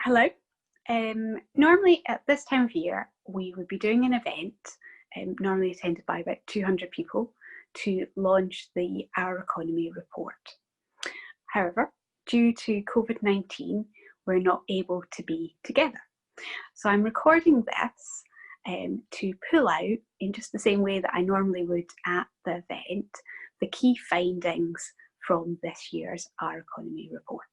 Hello. Normally at this time of year, we would be doing an event, normally attended by about 200 people, to launch the Our Economy report. However, due to COVID-19, we're not able to be together. So I'm recording this to pull out, in just the same way that I normally would at the event, the key findings from this year's Our Economy report.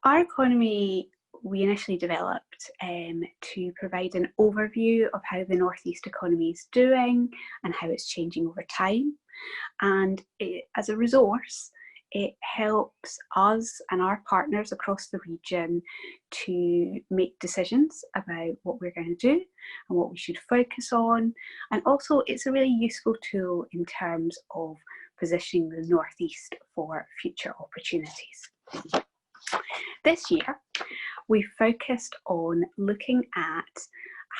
Our Economy we initially developed to provide an overview of how the North East economy is doing and how it's changing over time. And as a resource, it helps us and our partners across the region to make decisions about what we're going to do and what we should focus on. And also it's a really useful tool in terms of positioning the North East for future opportunities. This year, we focused on looking at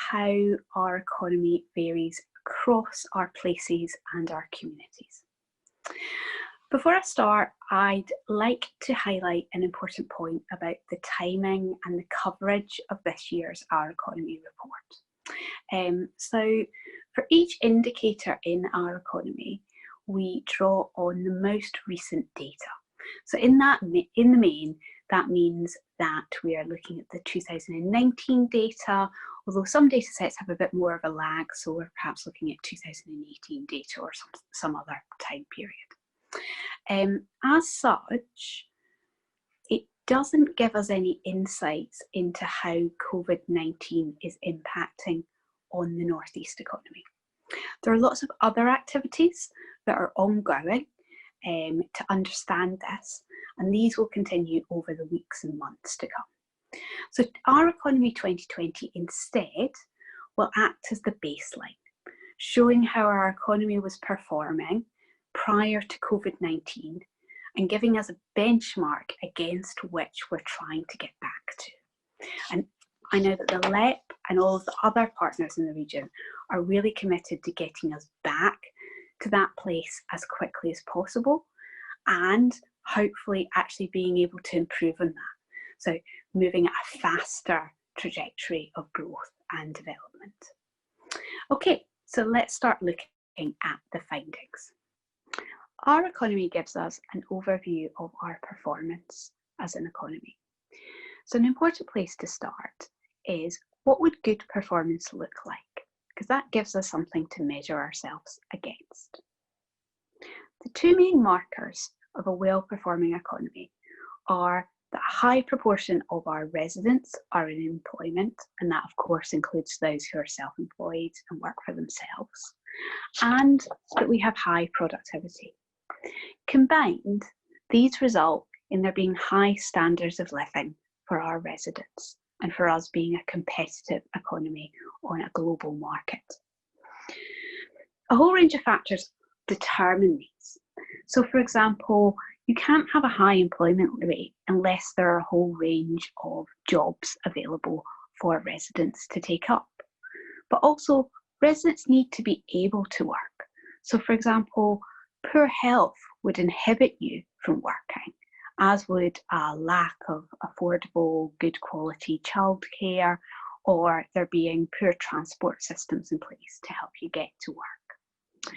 how our economy varies across our places and our communities. Before I start, I'd like to highlight an important point about the timing and the coverage of this year's Our Economy report. So for each indicator in our economy, we draw on the most recent data. So in the main, that means that we are looking at the 2019 data, although some data sets have a bit more of a lag, so we're perhaps looking at 2018 data or some other time period. As such, it doesn't give us any insights into how COVID-19 is impacting on the North East economy. There are lots of other activities that are ongoing to understand this, and these will continue over the weeks and months to come. So Our Economy 2020 instead will act as the baseline, showing how our economy was performing prior to COVID-19 and giving us a benchmark against which we're trying to get back to. And I know that the LEP and all of the other partners in the region are really committed to getting us back to that place as quickly as possible, and hopefully actually being able to improve on that. So moving at a faster trajectory of growth and development. Okay, so let's start looking at the findings. Our economy gives us an overview of our performance as an economy. So an important place to start is, what would good performance look like? Because that gives us something to measure ourselves against. The two main markers of a well-performing economy are that a high proportion of our residents are in employment, and that of course includes those who are self-employed and work for themselves, and that we have high productivity. Combined, these result in there being high standards of living for our residents and for us being a competitive economy on a global market. A whole range of factors determine these. So for example, you can't have a high employment rate unless there are a whole range of jobs available for residents to take up. But also, residents need to be able to work. So for example, poor health would inhibit you from working, as would a lack of affordable, good quality childcare, or there being poor transport systems in place to help you get to work.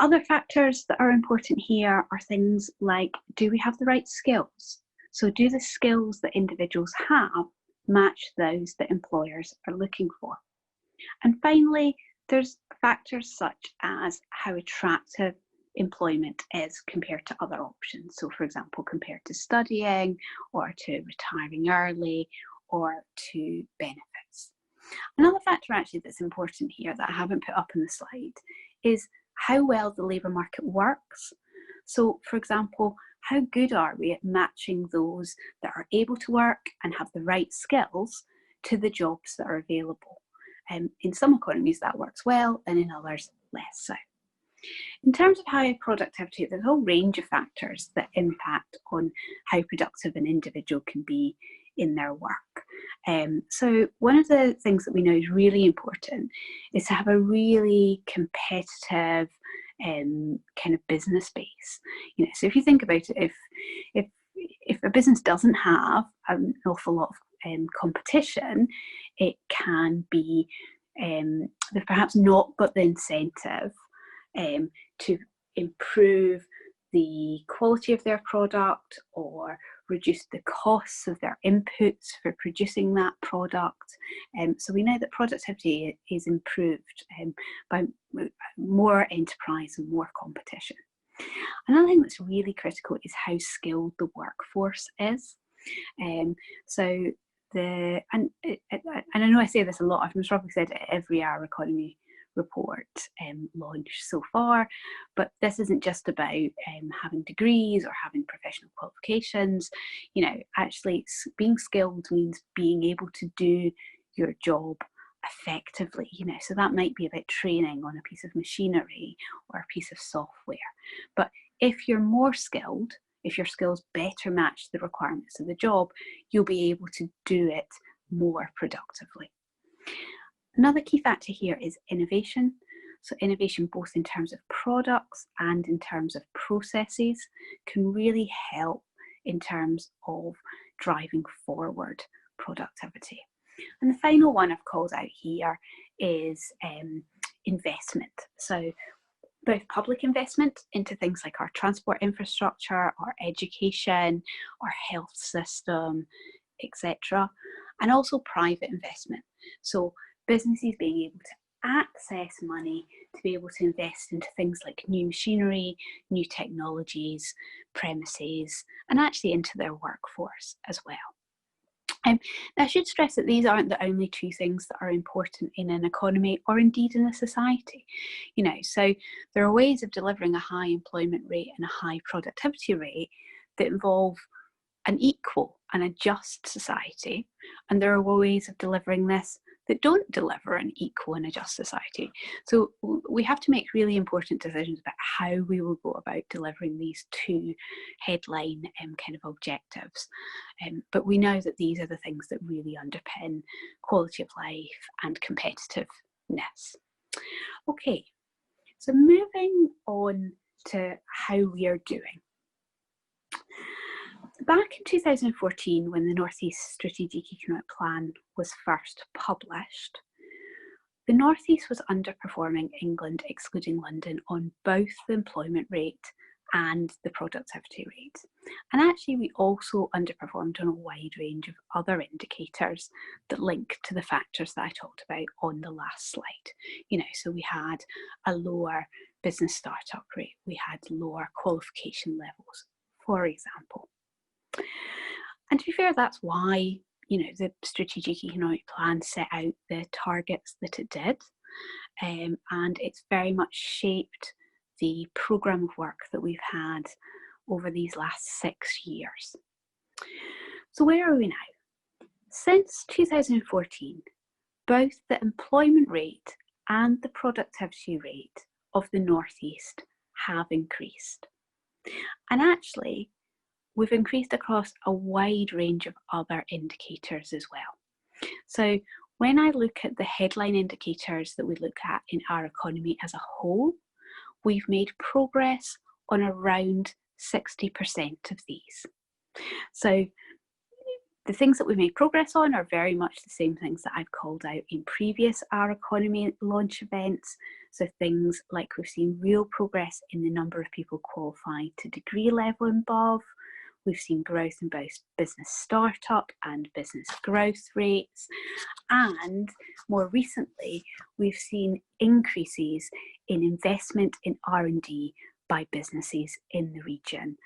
Other factors that are important here are things like, do we have the right skills? So do the skills that individuals have match those that employers are looking for? And finally, there's factors such as how attractive employment is compared to other options. So for example, compared to studying or to retiring early or to benefits. Another factor actually that's important here that I haven't put up in the slide is how well the labour market works. So for example, how good are we at matching those that are able to work and have the right skills to the jobs that are available? In some economies that works well, and in others less so. In terms of high productivity, there's a whole range of factors that impact on how productive an individual can be in their work. So one of the things that we know is really important is to have a really competitive kind of business base. So if you think about it, if if a business doesn't have an awful lot of competition, it can be, they've perhaps not got the incentive to improve the quality of their product or reduce the costs of their inputs for producing that product. So we know that productivity is improved by more enterprise and more competition. Another thing that's really critical is how skilled the workforce is. And I know I say this a lot, I've probably said it every Our Economy report launched so far, but this isn't just about having degrees or having professional qualifications. You know, actually being skilled means being able to do your job effectively, you know, so that might be about training on a piece of machinery or a piece of software. But if you're more skilled, if your skills better match the requirements of the job, you'll be able to do it more productively. Another key factor here is innovation. So innovation, both in terms of products and in terms of processes, can really help in terms of driving forward productivity. And the final one I've called out here is investment. So both public investment into things like our transport infrastructure, our education, our health system, etc., and also private investment. So businesses being able to access money to be able to invest into things like new machinery, new technologies, premises, and actually into their workforce as well. I should stress that these aren't the only two things that are important in an economy or indeed in a society. You know, so there are ways of delivering a high employment rate and a high productivity rate that involve an equal and a just society, and there are ways of delivering this that don't deliver an equal and a just society. So we have to make really important decisions about how we will go about delivering these two headline kind of objectives. But we know that these are the things that really underpin quality of life and competitiveness. Okay, so moving on to how we are doing. Back in 2014, when the North East Strategic Economic Plan was first published, the North East was underperforming England, excluding London, on both the employment rate and the productivity rate. And actually, we also underperformed on a wide range of other indicators that link to the factors that I talked about on the last slide. You know, so we had a lower business startup rate, we had lower qualification levels, for example. And to be fair, that's why, you know, the Strategic Economic Plan set out the targets that it did, and it's very much shaped the programme of work that we've had over these last 6 years. So where are we now? Since 2014, both the employment rate and the productivity rate of the North East have increased. And actually, we've increased across a wide range of other indicators as well. So when I look at the headline indicators that we look at in our economy as a whole, we've made progress on around 60% of these. So the things that we've made progress on are very much the same things that I've called out in previous Our Economy launch events. So things like we've seen real progress in the number of people qualified to degree level and above. We've seen growth in both business startup and business growth rates. And more recently, we've seen increases in investment in R&D by businesses in the region,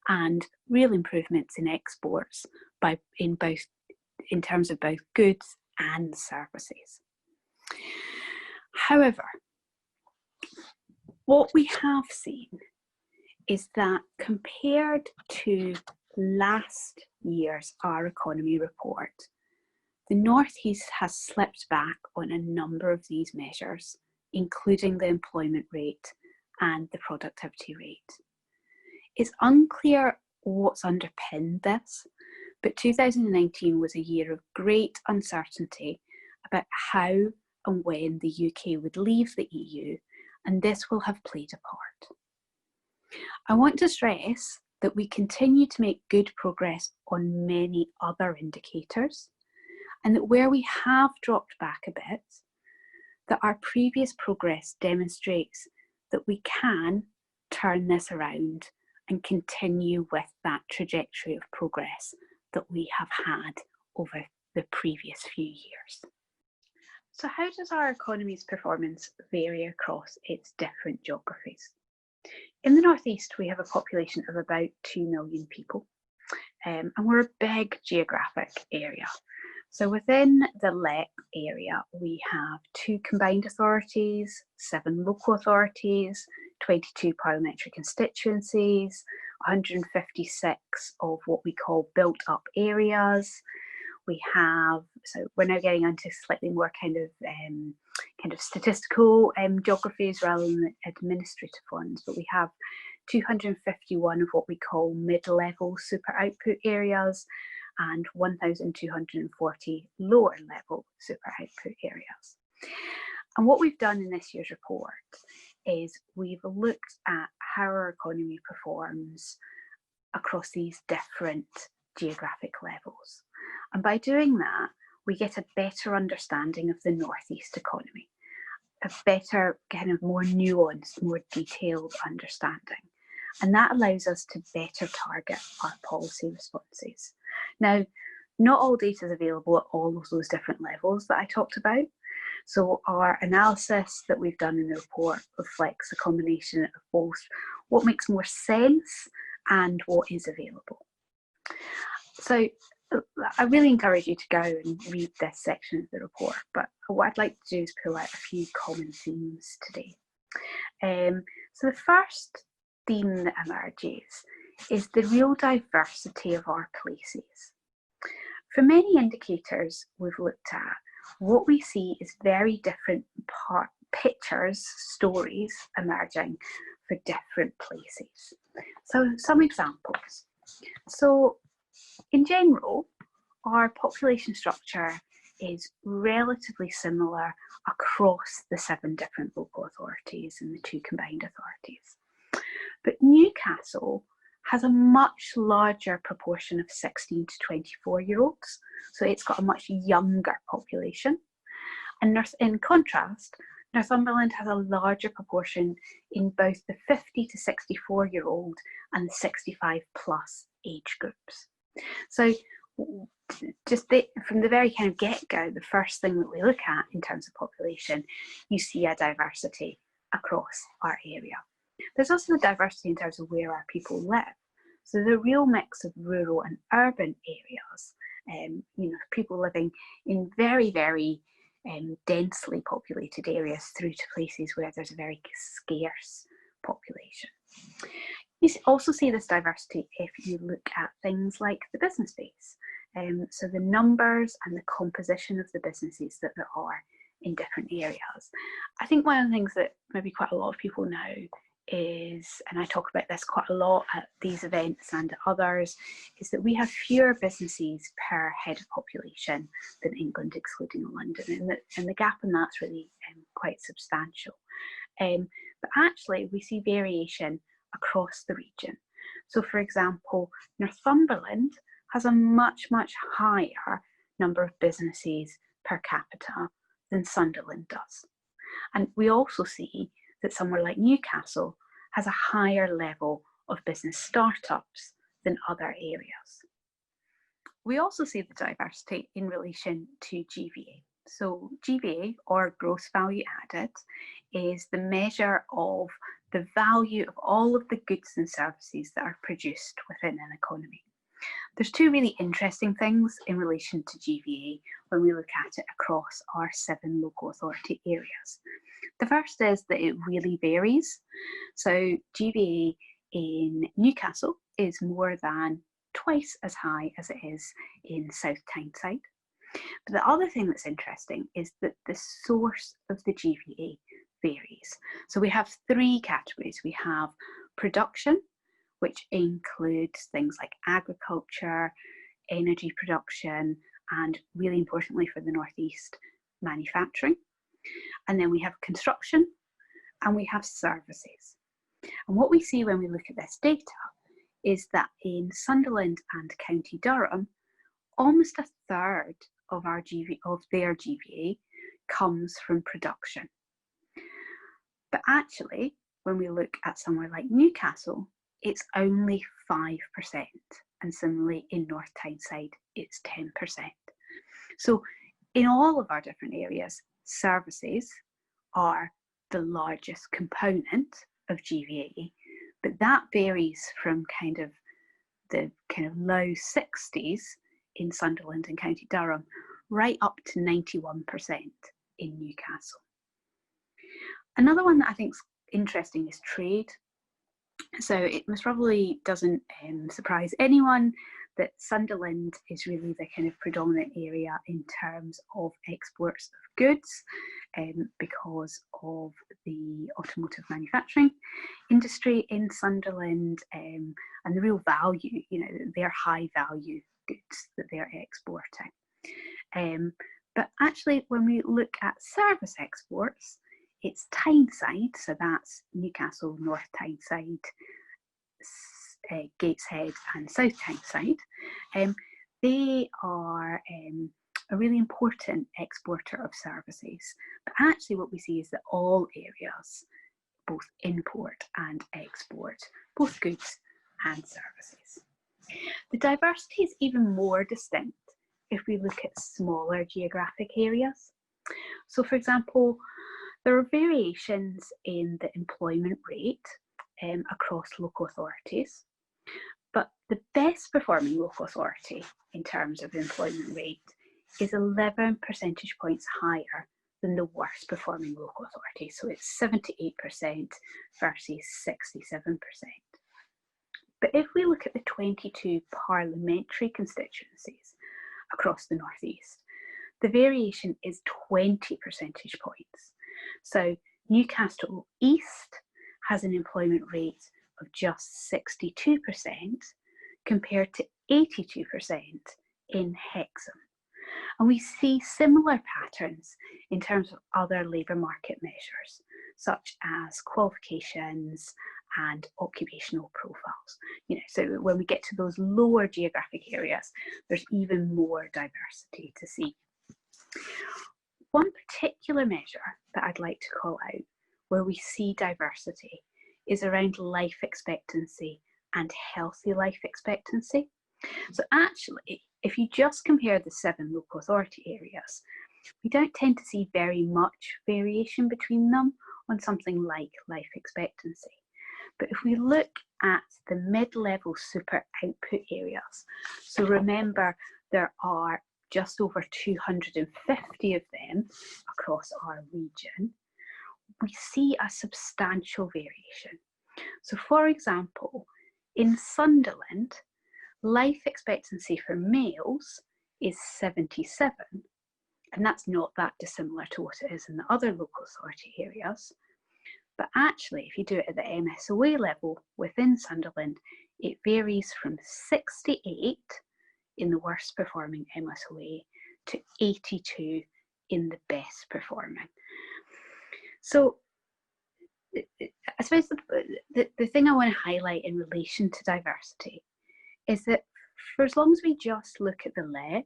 and real improvements in exports in terms of both goods and services. However, what we have seen is that compared to last year's Our Economy report, the North East has slipped back on a number of these measures, including the employment rate and the productivity rate. It's unclear what's underpinned this, but 2019 was a year of great uncertainty about how and when the UK would leave the EU, and this will have played a part. I want to stress that we continue to make good progress on many other indicators, and that where we have dropped back a bit, that our previous progress demonstrates that we can turn this around and continue with that trajectory of progress that we have had over the previous few years. So how does our economy's performance vary across its different geographies? In the Northeast, we have a population of about 2 million people, and we're a big geographic area. So within the LEP area, we have 2 combined authorities, 7 local authorities, 22 parliamentary constituencies, 156 of what we call built up areas. We have, so we're now getting into slightly more kind of statistical geographies rather than administrative ones, but we have 251 of what we call mid-level super output areas and 1,240 lower level super output areas. And what we've done in this year's report is we've looked at how our economy performs across these different geographic levels. And by doing that, we get a better understanding of the Northeast economy, a better, kind of more nuanced, more detailed understanding. And that allows us to better target our policy responses. Now, not all data is available at all of those different levels that I talked about. So our analysis that we've done in the report reflects a combination of both what makes more sense and what is available. So I really encourage you to go and read this section of the report, but what I'd like to do is pull out a few common themes today. So the first theme that emerges is the real diversity of our places. For many indicators we've looked at, what we see is very different pictures, stories emerging for different places. So some examples. So in general, our population structure is relatively similar across the 7 different local authorities and the 2 combined authorities. But Newcastle has a much larger proportion of 16 to 24-year-olds, so it's got a much younger population. And in contrast, Northumberland has a larger proportion in both the 50 to 64-year-old and the 65 plus age groups. So just from the very kind of get-go, the first thing that we look at in terms of population, you see a diversity across our area. There's also the diversity in terms of where our people live. So the real mix of rural and urban areas, people living in very, very densely populated areas through to places where there's a very scarce population. You also see this diversity if you look at things like the business base. So the numbers and the composition of the businesses that there are in different areas. I think one of the things that maybe quite a lot of people know is, and I talk about this quite a lot at these events and others, is that we have fewer businesses per head of population than England, excluding London, and the gap in that's really quite substantial. But actually we see variation across the region. So for example, Northumberland has a much, much higher number of businesses per capita than Sunderland does. And we also see that somewhere like Newcastle has a higher level of business startups than other areas. We also see the diversity in relation to GVA. So GVA, or gross value added, is the measure of the value of all of the goods and services that are produced within an economy. There's 2 really interesting things in relation to GVA when we look at it across our 7 local authority areas. The first is that it really varies. So GVA in Newcastle is more than twice as high as it is in South Tyneside. But the other thing that's interesting is that the source of the GVA varies. So we have 3 categories. We have production, which includes things like agriculture, energy production, and really importantly for the Northeast, manufacturing. And then we have construction, and we have services. And what we see when we look at this data is that in Sunderland and County Durham, almost a third of their GVA comes from production. But actually, when we look at somewhere like Newcastle, it's only 5%. And similarly in North Tyneside, it's 10%. So in all of our different areas, services are the largest component of GVA, but that varies from the low 60s in Sunderland and County Durham, right up to 91% in Newcastle. Another one that I think is interesting is trade. So it most probably doesn't surprise anyone that Sunderland is really the kind of predominant area in terms of exports of goods, because of the automotive manufacturing industry in Sunderland, and the real value, they're high value goods that they're exporting. But actually, when we look at service exports, it's Tyneside, so that's Newcastle, North Tyneside, Gateshead and South Tyneside. They are a really important exporter of services. But actually what we see is that all areas both import and export both goods and services. The diversity is even more distinct if we look at smaller geographic areas. So for example, there are variations in the employment rate across local authorities, but the best performing local authority in terms of employment rate is 11 percentage points higher than the worst performing local authority. So it's 78% versus 67%. But if we look at the 22 parliamentary constituencies across the North East, the variation is 20 percentage points. So Newcastle East has an employment rate of just 62% compared to 82% in Hexham. And we see similar patterns in terms of other labour market measures, such as qualifications and occupational profiles. So when we get to those lower geographic areas, there's even more diversity to see. One particular measure that I'd like to call out where we see diversity is around life expectancy and healthy life expectancy. So actually, if you just compare the 7 local authority areas, we don't tend to see very much variation between them on something like life expectancy. But if we look at the mid-level super output areas, so remember there are just over 250 of them across our region, we see a substantial variation. So for example, in Sunderland, life expectancy for males is 77, and that's not that dissimilar to what it is in the other local authority areas. But actually, if you do it at the MSOA level within Sunderland, it varies from 68 in the worst performing MSOA to 82 in the best performing. So I suppose the thing I want to highlight in relation to diversity is that for as long as we just look at the LEP,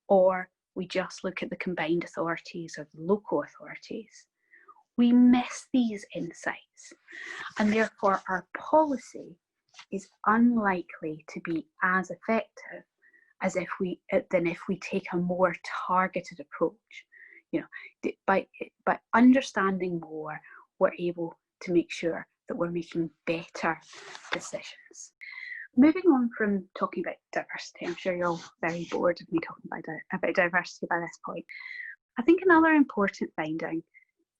or we just look at the combined authorities or the local authorities, we miss these insights, and therefore our policy is unlikely to be as effective as if we take a more targeted approach. By understanding more, we're able to make sure that we're making better decisions. Moving on from talking about diversity, I'm sure you're all very bored of me talking about diversity by this point. I think another important finding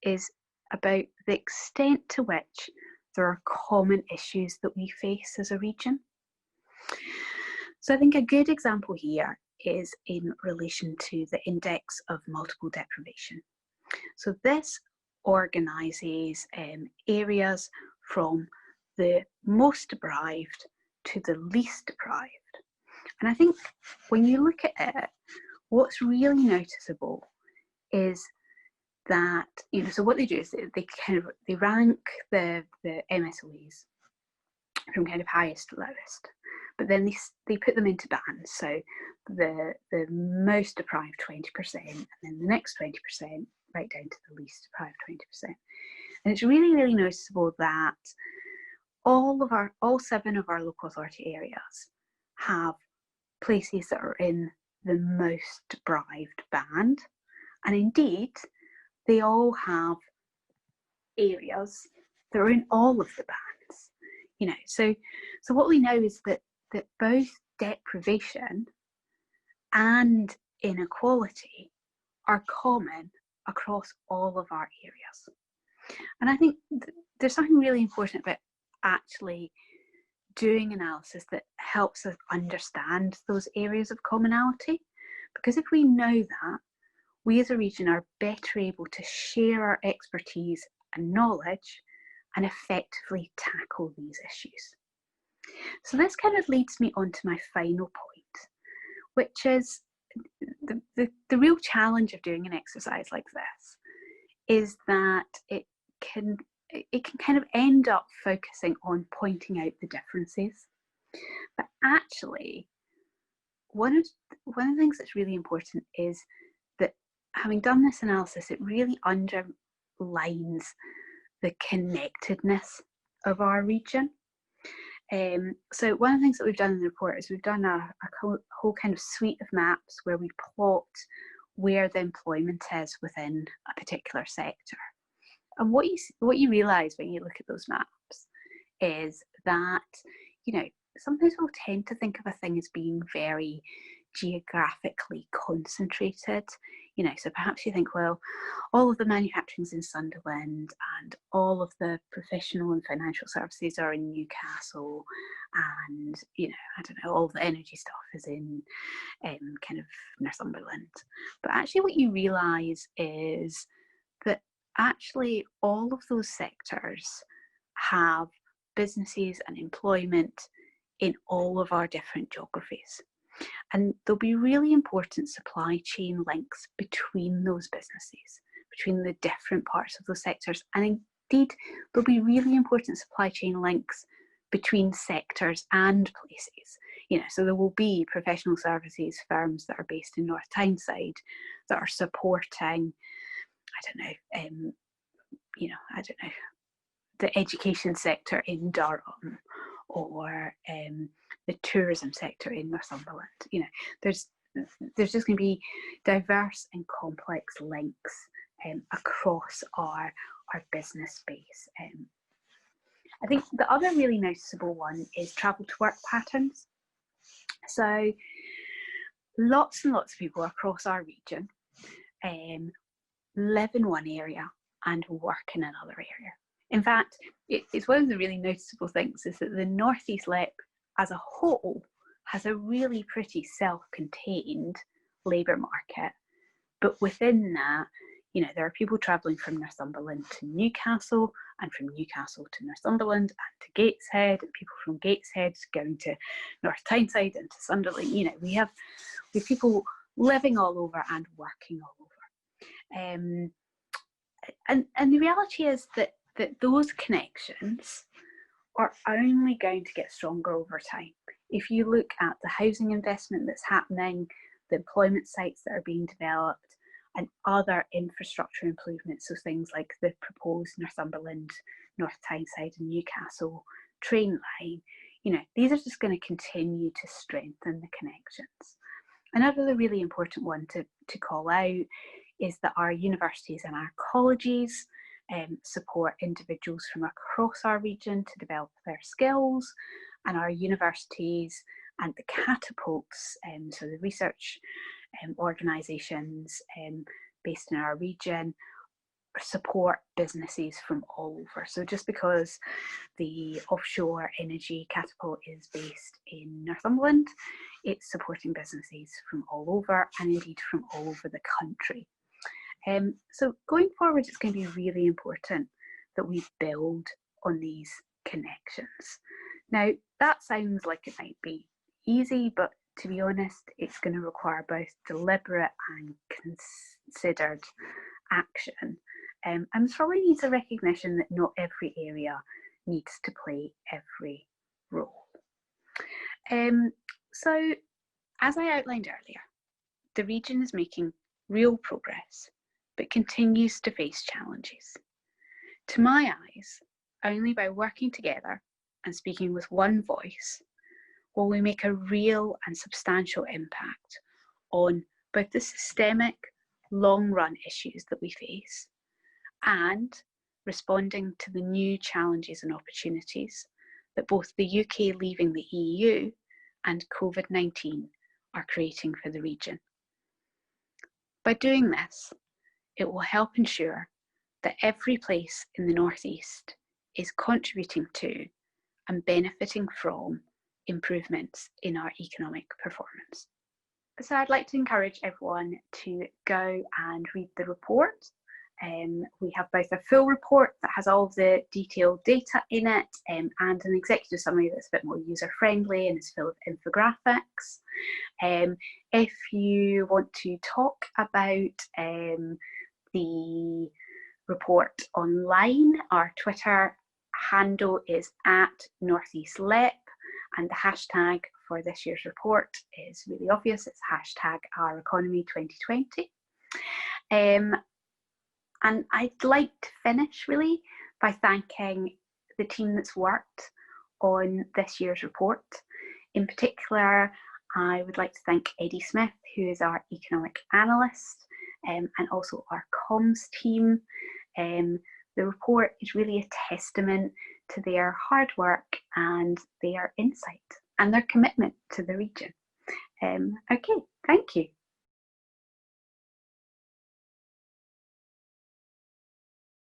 is about the extent to which there are common issues that we face as a region. So I think a good example here is in relation to the Index of Multiple Deprivation. So this organises areas from the most deprived to the least deprived. And I think when you look at it, what's really noticeable is that, so what they do is they rank the MSOEs from kind of highest to lowest. But then they put them into bands. So the most deprived 20%, and then the next 20%, right down to the least deprived 20%. And it's really, really noticeable that all 7 of our local authority areas have places that are in the most deprived band. And indeed, they all have areas that are in all of the bands. You know, so what we know is that both deprivation and inequality are common across all of our areas. And I think there's something really important about actually doing analysis that helps us understand those areas of commonality, because if we know that, we as a region are better able to share our expertise and knowledge and effectively tackle these issues. So this kind of leads me on to my final point, which is the real challenge of doing an exercise like this is that it can kind of end up focusing on pointing out the differences. But actually, one of the things that's really important is that having done this analysis, it really underlines the connectedness of our region. So one of the things that we've done in the report is we've done a whole kind of suite of maps where we plot where the employment is within a particular sector. And what you realise when you look at those maps is that, you know, sometimes we'll tend to think of a thing as being very geographically concentrated. You know, so perhaps you think, well, all of the manufacturing's in Sunderland and all of the professional and financial services are in Newcastle, and, you know, I don't know, all the energy stuff is in kind of Northumberland. But actually what you realise is that actually all of those sectors have businesses and employment in all of our different geographies. And there'll be really important supply chain links between those businesses, between the different parts of those sectors. And indeed, there'll be really important supply chain links between sectors and places. You know, so there will be professional services firms that are based in North Tyneside that are supporting, the education sector in Durham, or the tourism sector in Northumberland. You know, there's just going to be diverse and complex links across our business space. I think the other really noticeable one is travel to work patterns. So lots and lots of people across our region live in one area and work in another area. In fact, it's one of the really noticeable things is that the North East LEP as a whole has a really pretty self-contained labour market. But within that, you know, there are people travelling from Northumberland to Newcastle, and from Newcastle to Northumberland and to Gateshead, and people from Gateshead going to North Tyneside and to Sunderland. You know, we have people living all over and working all over. And the reality is that those connections are only going to get stronger over time. If you look at the housing investment that's happening, the employment sites that are being developed, and other infrastructure improvements, so things like the proposed Northumberland, North Tyneside and Newcastle train line, you know, these are just going to continue to strengthen the connections. Another really important one to call out is that our universities and our colleges support individuals from across our region to develop their skills, and our universities and the catapults, so the research organisations based in our region, support businesses from all over. So just because the offshore energy catapult is based in Northumberland, it's supporting businesses from all over, and indeed from all over the country. So going forward, it's going to be really important that we build on these connections. Now, that sounds like it might be easy, but to be honest, it's going to require both deliberate and considered action. And there probably needs a recognition that not every area needs to play every So, as I outlined earlier, the region is making real progress, but continues to face challenges. To my eyes, only by working together and speaking with one voice will we make a real and substantial impact on both the systemic, long-run issues that we face and responding to the new challenges and opportunities that both the UK leaving the EU and COVID-19 are creating for the region. By doing this, it will help ensure that every place in the North East is contributing to and benefiting from improvements in our economic performance. So I'd like to encourage everyone to go and read the report. We have both a full report that has all of the detailed data in it and an executive summary that's a bit more user-friendly and is full of infographics. If you want to talk about the report online, our Twitter handle is @NortheastLEP, and the hashtag for this year's report is really obvious. It's #OurEconomy2020. And I'd like to finish really by thanking the team that's worked on this year's report. In particular, I would like to thank Eddie Smith, who is our economic analyst, and also our comms team. The report is really a testament to their hard work and their insight and their commitment to the region. Okay, thank you.